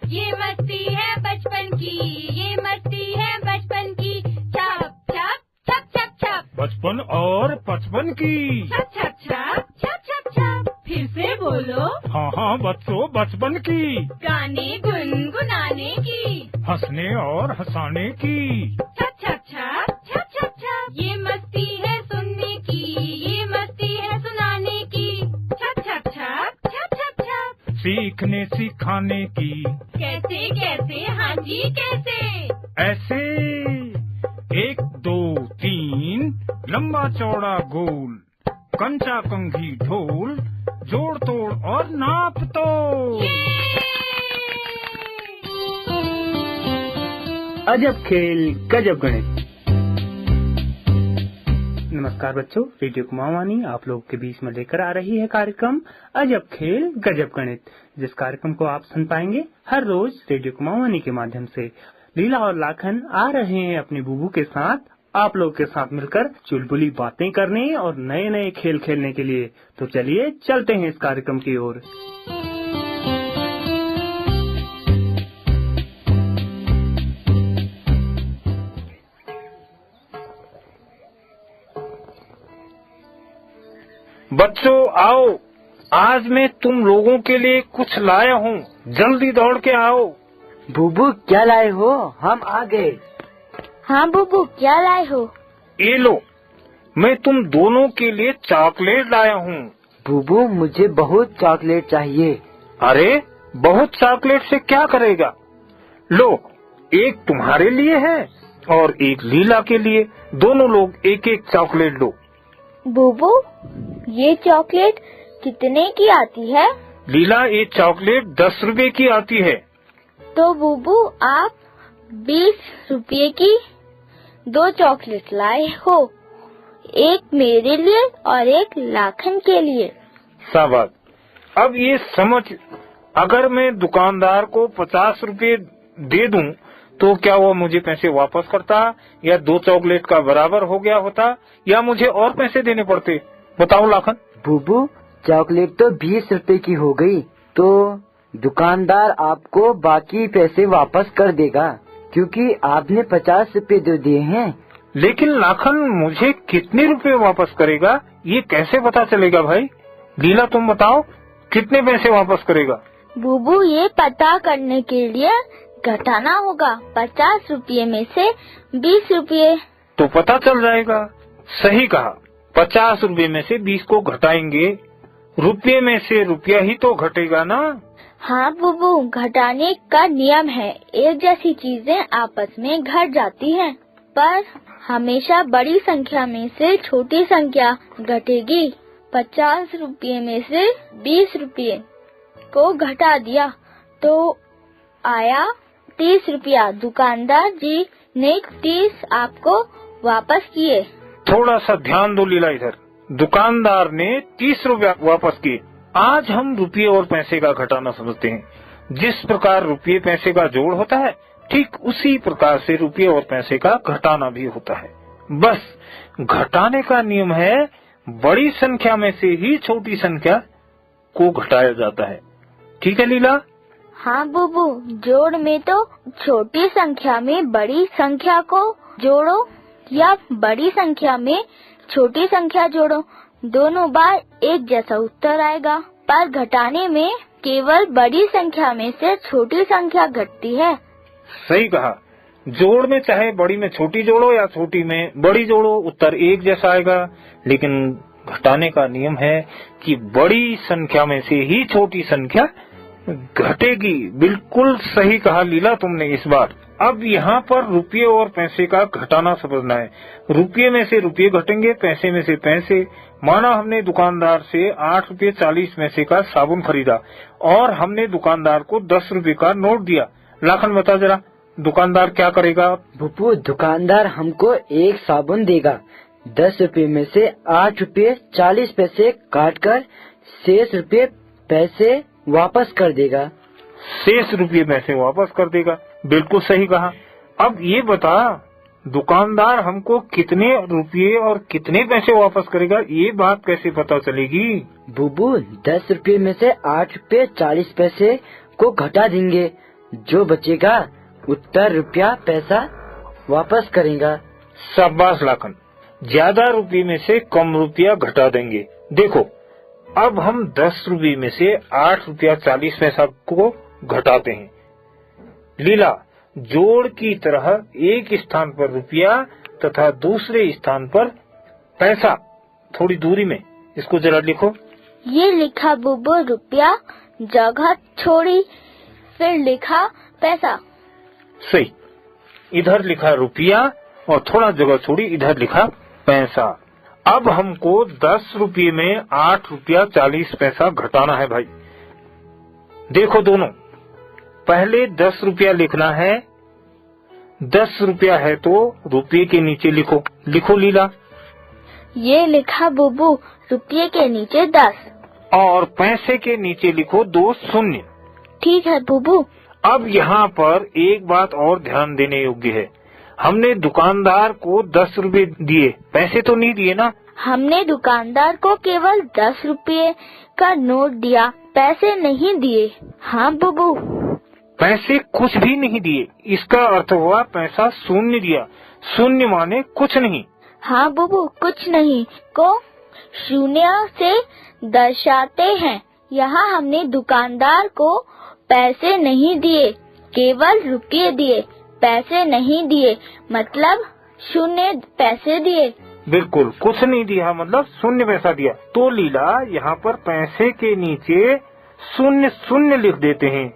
ये मस्ती है बचपन की, ये मस्ती है बचपन की। छप छप छप छप छप, बचपन और पचपन की। छप छप छप छप छप छप। फिर से बोलो। हाँ हाँ बच्चों, बचपन की। गाने गुनगुनाने की, हंसने और हंसाने की। छप छप छप छप छप छप। ये मस्ती है सुनने की, ये मस्ती है सुनाने की। छप छप छप छप छप छप। सीखने सिखाने की। कैसे कैसे, हाँ जी कैसे। ऐसे 1 2 3 लंबा चौड़ा गोल, कंचा कंघी ढोल, जोड़ तोड़ और नाप तोड़। अजब खेल गजब गणित। नमस्कार बच्चों, रेडियो कुमाऊनी आप लोग के बीच में लेकर आ रही है कार्यक्रम अजब खेल गजब गणित, जिस कार्यक्रम को आप सुन पाएंगे हर रोज रेडियो कुमाऊनी के माध्यम से। लीला और लाखन आ रहे हैं अपने बुबू के साथ आप लोग के साथ मिलकर चुलबुली बातें करने और नए नए खेल खेलने के लिए। तो चलिए चलते हैं इस कार्यक्रम की ओर। बच्चों आओ, आज मैं तुम लोगों के लिए कुछ लाया हूँ, जल्दी दौड़ के आओ। बुबू क्या लाए हो? हम आ गए। हाँ बुबू क्या लाए हो? ये लो, मैं तुम दोनों के लिए चॉकलेट लाया हूँ। बुबू मुझे बहुत चॉकलेट चाहिए। अरे बहुत चॉकलेट से क्या करेगा? लो, एक तुम्हारे लिए है और एक लीला के लिए। दोनों लोग एक एक चॉकलेट लो। बुबू ये चॉकलेट कितने की आती है? लीला, ये चॉकलेट 10 रुपए की आती है। तो बुबू आप 20 रुपए की 2 चॉकलेट लाए हो, एक मेरे लिए और एक लाखन के लिए। शाबाश। अब ये समझ, अगर मैं दुकानदार को 50 रुपए दे दूं तो क्या वो मुझे पैसे वापस करता, या 2 चॉकलेट का बराबर हो गया होता, या मुझे और पैसे देने पड़ते? बताओ लाखन। बुबू चॉकलेट तो 20 रुपए की हो गई, तो दुकानदार आपको बाकी पैसे वापस कर देगा क्योंकि आपने 50 रुपए जो दिए हैं। लेकिन लाखन, मुझे कितने रुपए वापस करेगा ये कैसे पता चलेगा भाई? लीला तुम बताओ, कितने पैसे वापस करेगा? बुबू ये पता करने के लिए घटाना होगा 50 रुपए में से 20 रुपए। तो पता चल जाएगा। सही कहा, 50 रुपए में से 20 को घटाएंगे, रुपये में से रुपया ही तो घटेगा ना। हाँ बुबू, घटाने का नियम है, एक जैसी चीजें आपस में घट जाती हैं, पर हमेशा बड़ी संख्या में से छोटी संख्या घटेगी। 50 रुपये में से 20 रुपये को घटा दिया तो आया 30 रुपया। दुकानदार जी ने 30 आपको वापस किए। थोड़ा सा ध्यान दो लीला, इधर दुकानदार ने 30 रुपया वापस किए। आज हम रुपये और पैसे का घटाना समझते हैं। जिस प्रकार रुपये पैसे का जोड़ होता है, ठीक उसी प्रकार से रुपये और पैसे का घटाना भी होता है। बस घटाने का नियम है, बड़ी संख्या में से ही छोटी संख्या को घटाया जाता है। ठीक है लीला? हाँ बुबू, जोड़ में तो छोटी संख्या में बड़ी संख्या को जोड़ो या बड़ी संख्या में छोटी संख्या जोड़ो, दोनों बार एक जैसा उत्तर आएगा। पर घटाने में केवल बड़ी संख्या में से छोटी संख्या घटती है। सही कहा, जोड़ में चाहे बड़ी में छोटी जोड़ो या छोटी में बड़ी जोड़ो, उत्तर एक जैसा आएगा। लेकिन घटाने का नियम है कि बड़ी संख्या में से ही छोटी संख्या घटेगी। बिल्कुल सही कहा लीला तुमने इस बार। अब यहाँ पर रुपये और पैसे का घटाना समझना है। रुपये में से रुपये घटेंगे, पैसे में से पैसे। माना हमने दुकानदार से 8 रुपये 40 पैसे का साबुन खरीदा और हमने दुकानदार को 10 रुपये का नोट दिया। लाखन बता जरा, दुकानदार क्या करेगा? बुबू दुकानदार हमको एक साबुन देगा, 10 रुपए में से 8 रुपये 40 पैसे काट कर शेष रुपये पैसे वापस कर देगा। शेष रुपये पैसे वापस कर देगा। बिल्कुल सही कहा। अब ये बता, दुकानदार हमको कितने रुपये और कितने पैसे वापस करेगा, ये बात कैसे पता चलेगी? बुबू 10 रुपये में से 8 रुपये 40 पैसे को घटा देंगे जो बचेगा उत्तर रुपया पैसा वापस करेगा। शाबाश लाखन, ज्यादा रुपये में से कम रुपया घटा देंगे। देखो अब हम 10 रुपये में से 8 रुपया 40 पैसा को घटाते हैं। लीला, जोड़ की तरह एक स्थान पर रुपया तथा दूसरे स्थान पर पैसा थोड़ी दूरी में, इसको जरा लिखो। ये लिखा बुबू रुपया, जगह छोड़ी, फिर लिखा पैसा। सही, इधर लिखा रुपया और थोड़ा जगह छोड़ी, इधर लिखा पैसा। अब हमको 10 रुपये में 8 रुपया 40 पैसा घटाना है भाई। देखो दोनों, पहले 10 रुपया लिखना है। 10 रुपया है तो रुपये के नीचे लिखो। लिखो लीला। ये लिखा बुबू रुपये के नीचे 10 और पैसे के नीचे लिखो 2 शून्य। ठीक है बुबू। अब यहाँ पर एक बात और ध्यान देने योग्य है, हमने दुकानदार को 10 रुपये दिए, पैसे तो नहीं दिए ना। हमने दुकानदार को केवल 10 रुपये का नोट दिया, पैसे नहीं दिए। हाँ बुबू। पैसे कुछ भी नहीं दिए, इसका अर्थ हुआ पैसा शून्य दिया। शून्य माने कुछ नहीं। हाँ बुबू, कुछ नहीं को शून्य से दर्शाते हैं। यहाँ हमने दुकानदार को पैसे नहीं दिए, केवल रुपये दिए, पैसे नहीं दिए, मतलब शून्य पैसे दिए। बिल्कुल, कुछ नहीं दिया मतलब शून्य पैसा दिया। तो लीला, यहाँ पर पैसे के नीचे शून्य शून्य लिख देते हैं।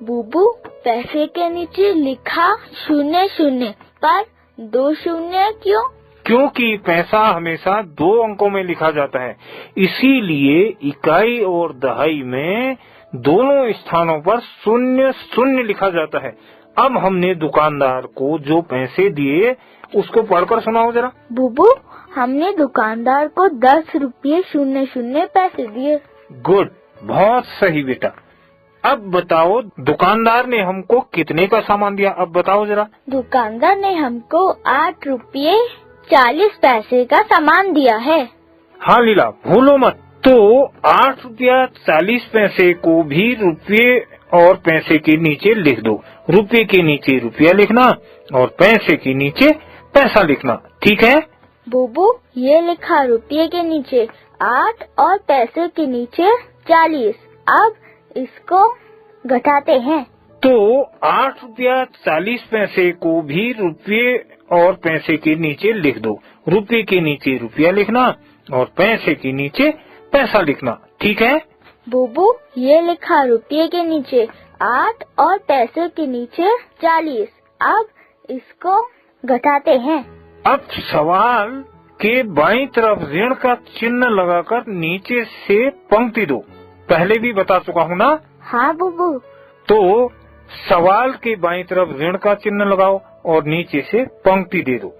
बुबू, पैसे के नीचे लिखा शून्य शून्य, पर 2 शून्य क्यों? क्योंकि पैसा हमेशा 2 अंकों में लिखा जाता है, इसीलिए इकाई और दहाई में दोनों स्थानों पर शून्य शून्य लिखा जाता है। अब हमने दुकानदार को जो पैसे दिए उसको पढ़कर सुनाओ जरा। बुबू, हमने दुकानदार को 10 रुपये शून्य शून्य पैसे दिए। गुड, बहुत सही बेटा। अब बताओ दुकानदार ने हमको कितने का सामान दिया, अब बताओ जरा। दुकानदार ने हमको 8 रुपये 40 पैसे का सामान दिया है। हाँ लीला, भूलो मत। तो 8 रुपया 40 पैसे को भी रुपये और पैसे के नीचे लिख दो। रुपये के नीचे रुपया लिखना और पैसे के नीचे पैसा लिखना, ठीक है? बुबू, ये लिखा रुपये के नीचे 8 और पैसे के नीचे 40। अब इसको घटाते हैं। तो 8 रुपया 40 पैसे को भी रुपये और पैसे के नीचे लिख दो। रुपये के नीचे रुपया लिखना और पैसे के नीचे पैसा लिखना, ठीक है? बुबू, ये लिखा रुपये के नीचे 8 और पैसे के नीचे 40। अब इसको घटाते हैं। अब सवाल के बाईं तरफ ऋण का चिन्ह लगाकर नीचे से पंक्ति दो। पहले भी बता चुका हूँ ना? हाँ बुबू। तो सवाल के बाईं तरफ ऋण का चिन्ह लगाओ और नीचे से पंक्ति दे दो।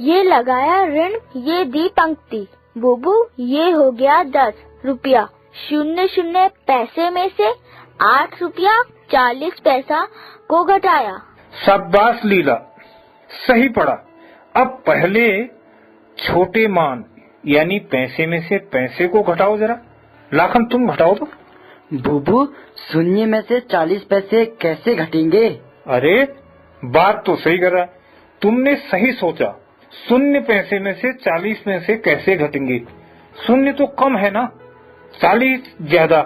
ये लगाया ऋण, ये दी पंक्ति। बुबू, ये हो गया 10 रुपया शून्य शून्य पैसे में से 8 रुपया 40 पैसा को घटाया। शाबाश लीला, सही पढ़ा। अब पहले छोटे मान यानी पैसे में से पैसे को घटाओ जरा। लाखन, तुम घटाओ तो। बुबू, शून्य में से 40 पैसे कैसे घटेंगे? अरे बात तो सही कर रहा, तुमने सही सोचा। शून्य पैसे में से 40 पैसे कैसे घटेंगे? शून्य तो कम है ना, 40 ज्यादा।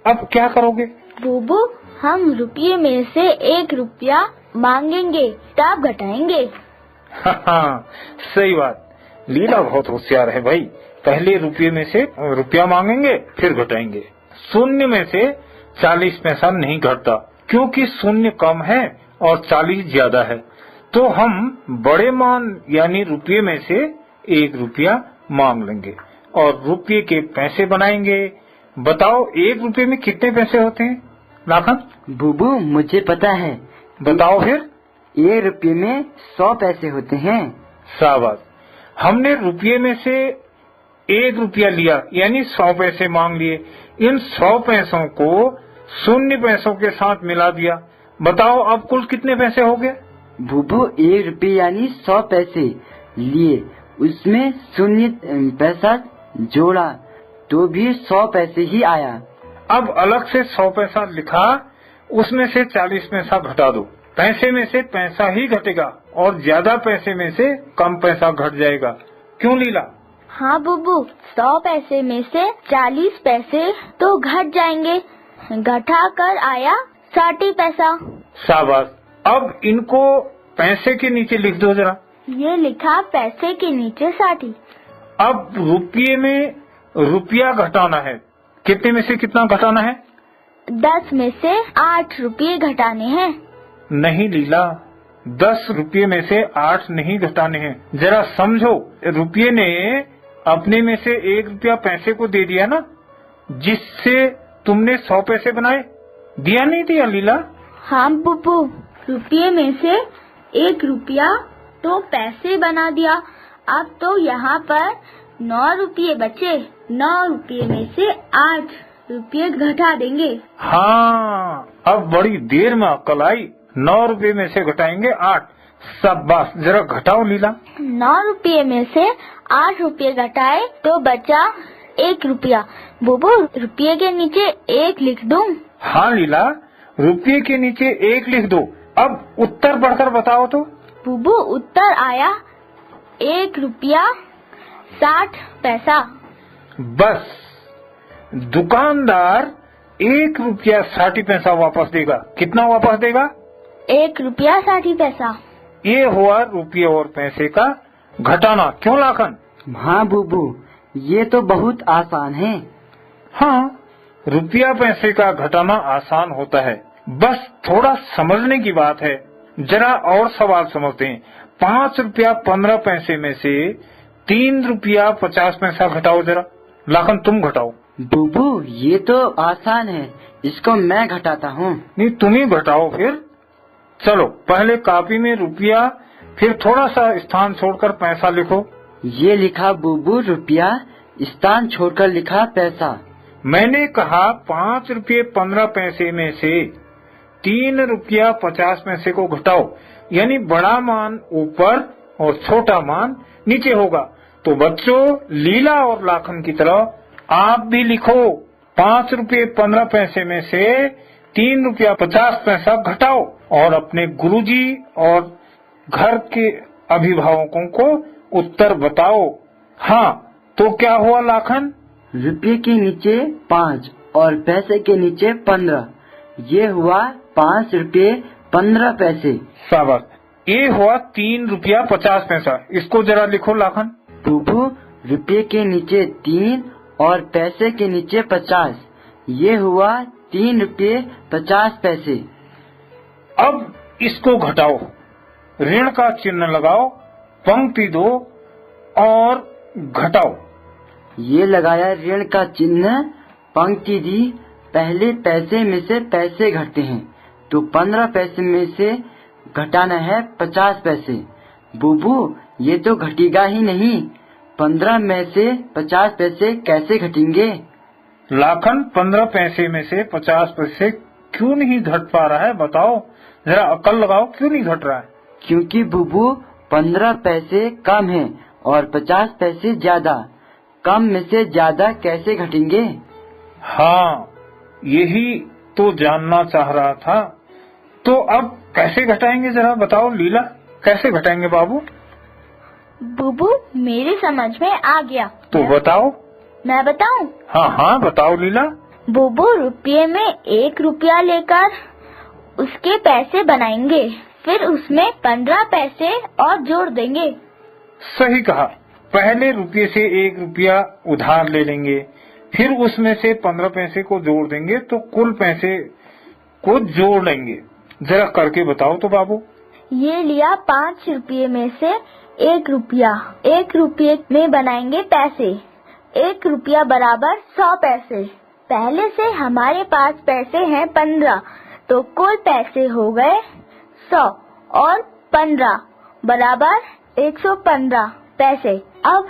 अब क्या करोगे? बुबू, हम रुपये में से 1 रुपया मांगेंगे, तब घटाएंगे। हाँ, सही बात। लीला बहुत होशियार है भाई। पहले रुपये में से रुपया मांगेंगे, फिर घटाएंगे। शून्य में से 40 पैसा नहीं घटता, क्योंकि शून्य कम है और 40 ज्यादा है। तो हम बड़े मान यानी रुपये में से 1 रुपया मांग लेंगे और रुपये के पैसे बनाएंगे। बताओ 1 रुपये में कितने पैसे होते हैं लाखन? बुबू, मुझे पता है। बताओ फिर। 1 रुपये में 100 पैसे होते हैं। शाबाश, हमने रुपये में से 1 रुपया लिया यानी 100 पैसे मांग लिए। इन 100 पैसों को शून्य पैसों के साथ मिला दिया। बताओ अब कुल कितने पैसे हो गए? बुबू, 1 रुपये यानी 100 पैसे लिए, उसमें शून्य पैसा जोड़ा तो भी 100 पैसे ही आया। अब अलग से 100 पैसा लिखा उसमें से 40 पैसा घटा दो। पैसे में से पैसा ही घटेगा और ज्यादा पैसे में से कम पैसा घट जाएगा। क्यों लीला? हाँ बुबू, 100 पैसे में से 40 पैसे तो घट जाएंगे। घटा कर आया 60 पैसा। शाबाश। अब इनको पैसे के नीचे लिख दो जरा। ये लिखा पैसे के नीचे 60। अब रुपये में रुपया घटाना है। कितने में से कितना घटाना है? 10 में से 8 रुपये घटाने हैं। नहीं लीला, 10 रुपये में से 8 नहीं घटाने हैं। जरा समझो, रुपये ने अपने में से 1 रुपया पैसे को दे दिया ना, जिससे तुमने 100 पैसे बनाए। दिया नहीं दिया लीला? हाँ बुबू, रुपये में से 1 रुपया तो पैसे बना दिया। अब तो यहाँ पर 9 रुपये बचे। 9 रुपये में से 8 रुपये घटा देंगे। हाँ, अब बड़ी देर में अक्ल आई। 9 रुपये में से घटाएंगे 8। शाबाश, जरा घटाओ लीला। 9 रुपये में से 8 रुपये घटाए तो बचा 1 रुपया। बुबू, रुपये के नीचे 1 लिख दूं? हाँ लीला, रुपये के नीचे 1 लिख दो। अब उत्तर बढ़कर बताओ तो। बुबू, उत्तर आया 1 रुपया 60 पैसा। बस, दुकानदार 1 रुपया 60 पैसा वापस देगा। कितना वापस देगा? 1 रुपया 60 पैसा। ये हुआ रुपये और पैसे का घटाना। क्यों लाखन? हाँ बुबू, ये तो बहुत आसान है। हाँ, रुपया पैसे का घटाना आसान होता है, बस थोड़ा समझने की बात है। जरा और सवाल समझते हैं। 5 रुपया 15 पैसे में से 3 रुपया 50 पैसा घटाओ जरा। लाखन, तुम घटाओ। बुबू, ये तो आसान है, इसको मैं घटाता हूँ। नहीं, तुम ही घटाओ फिर। चलो, पहले कॉपी में रुपया, फिर थोड़ा सा स्थान छोड़कर पैसा लिखो। ये लिखा बुबू रुपया, स्थान छोड़कर लिखा पैसा। मैंने कहा 5 रुपये 15 पैसे में से 3 रुपया 50 पैसे को घटाओ, यानी बड़ा मान ऊपर और छोटा मान नीचे होगा। तो बच्चों, लीला और लाखन की तरह आप भी लिखो 5 रुपये 15 पैसे में से 3 रुपया 50 पैसा घटाओ और अपने गुरुजी और घर के अभिभावकों को उत्तर बताओ। हाँ, तो क्या हुआ लाखन? रुपये के नीचे 5 और पैसे के नीचे 15, ये हुआ 5 रुपये 15 पैसे। शाबाश, ये हुआ 3 रुपया 50 पैसा। इसको जरा लिखो लाखन। बुबू, रुपये के नीचे 3 और पैसे के नीचे 50, ये हुआ 3 रुपये 50 पैसे। अब इसको घटाओ, ऋण का चिन्ह लगाओ, पंक्ति दो और घटाओ। ये लगाया ऋण का चिन्ह, पंक्ति दी। पहले पैसे में से पैसे घटते हैं, तो 15 पैसे में से घटाना है 50 पैसे। बुबू, ये तो घटेगा ही नहीं। 15 में से 50 पैसे कैसे घटेंगे? लाखन, 15 पैसे में से 50 पैसे क्यों नहीं घट पा रहा है? बताओ, जरा अकल लगाओ, क्यों नहीं घट रहा है? क्योंकि बुबू 15 पैसे कम है और 50 पैसे ज्यादा। कम में से ज्यादा कैसे घटेंगे? हाँ, यही तो जानना चाह रहा था। तो अब कैसे घटाएंगे जरा बताओ लीला, कैसे घटाएंगे बाबू? बुबू, मेरी समझ में आ गया। तो बताओ। मैं बताऊं? हाँ हाँ, बताओ लीला। बुबू, रुपये में 1 रुपया लेकर उसके पैसे बनाएंगे, फिर उसमें 15 पैसे और जोड़ देंगे। सही कहा। पहले रुपये से 1 रुपया उधार ले लेंगे, फिर उसमें से 15 पैसे को जोड़ देंगे, तो कुल पैसे को जोड़ लेंगे। जरा करके बताओ तो बाबू। ये लिया 5 रुपये में से 1 रुपया। 1 रुपये में बनाएंगे पैसे। 1 रुपया बराबर 100 पैसे। पहले से हमारे पास पैसे हैं 15, तो कुल पैसे हो गए 100 और 15 बराबर 115 पैसे। अब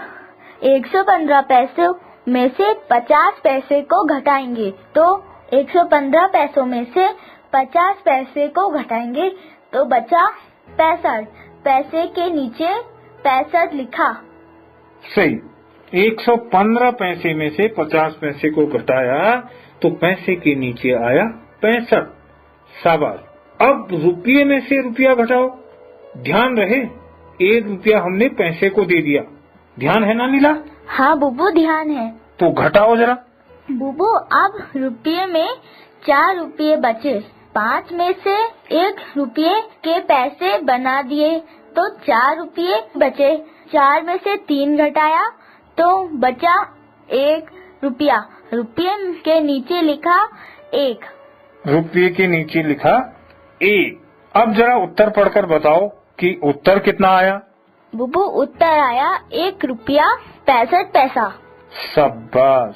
115 पैसे में से 50 पैसे को घटाएंगे, तो 115 पैसों में से 50 पैसे को घटाएंगे तो बचा 65। पैसे के नीचे 65 लिखा। सही। 115 पैसे में से 50 पैसे को घटाया तो पैसे के नीचे आया 65। शाबाश। अब रुपये में से रुपया घटाओ। ध्यान रहे 1 रुपया हमने पैसे को दे दिया। ध्यान है ना नीला? हाँ बुबू, ध्यान है। तो घटाओ जरा। बुबू, अब रुपये में 4 रुपये बचे। 5 में से 1 रुपये के पैसे बना दिए तो 4 रुपये बचे। 4 में से 3 घटाया तो बचा 1 रुपया। रुपये के नीचे लिखा 1। रुपये के नीचे लिखा 1। अब जरा उत्तर पढ़कर बताओ कि उत्तर कितना आया? बुबू, उत्तर आया 1 रुपया 65 पैसा। शाबाश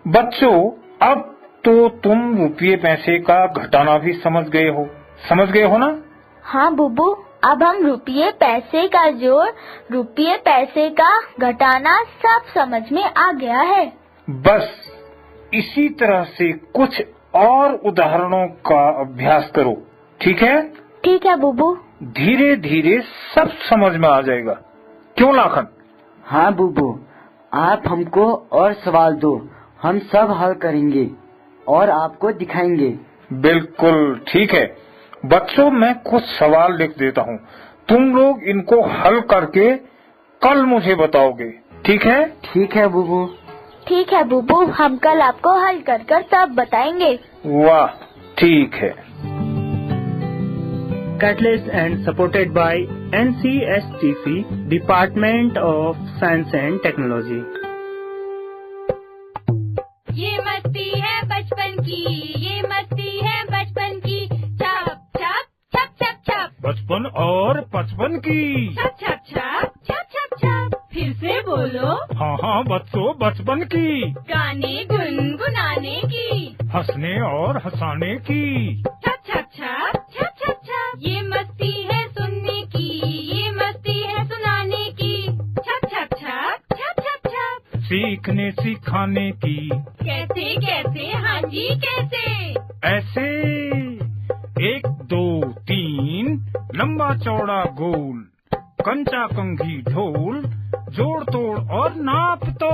बच्चों, अब तो तुम रुपये पैसे का घटाना भी समझ गए हो ना? हाँ बुबू, अब हम रुपये पैसे का जोड़, रुपये पैसे का घटाना सब समझ में आ गया है। बस इसी तरह से कुछ और उदाहरणों का अभ्यास करो, ठीक है? ठीक है बुबू। धीरे धीरे सब समझ में आ जाएगा, क्यों लाखन? हाँ बुबू, आप हमको और सवाल दो, हम सब हल करेंगे और आपको दिखाएंगे। बिल्कुल ठीक है बच्चों, मैं कुछ सवाल लिख देता हूँ, तुम लोग इनको हल करके कल मुझे बताओगे, ठीक है? ठीक है बुबू। ठीक है बुबू, हम कल आपको हल कर सब बताएंगे। वाह, ठीक है। Catalyst and supported by NCSTC, Department of Science and Technology. ये मस्ती है बचपन की, ये मस्ती है बचपन की। छप छप छप छप छप, बचपन और 55 की। छप छप छप छप छप छप। फिर से बोलो। हाँ बच्चों, बचपन की। गाने गुनगुनाने की, हंसने और हंसाने की। छप छप छप छप छप छप। ये मस्ती है सुनने की, ये मस्ती है सुनाने की। छप छप छप छप छप छप। सीखने सिखाने की। कैसे कैसे? हाँ जी कैसे? ऐसे 1 2 3 लंबा चौड़ा गोल, कंचा कंघी ढोल, जोड़ तोड़ और नाप तो।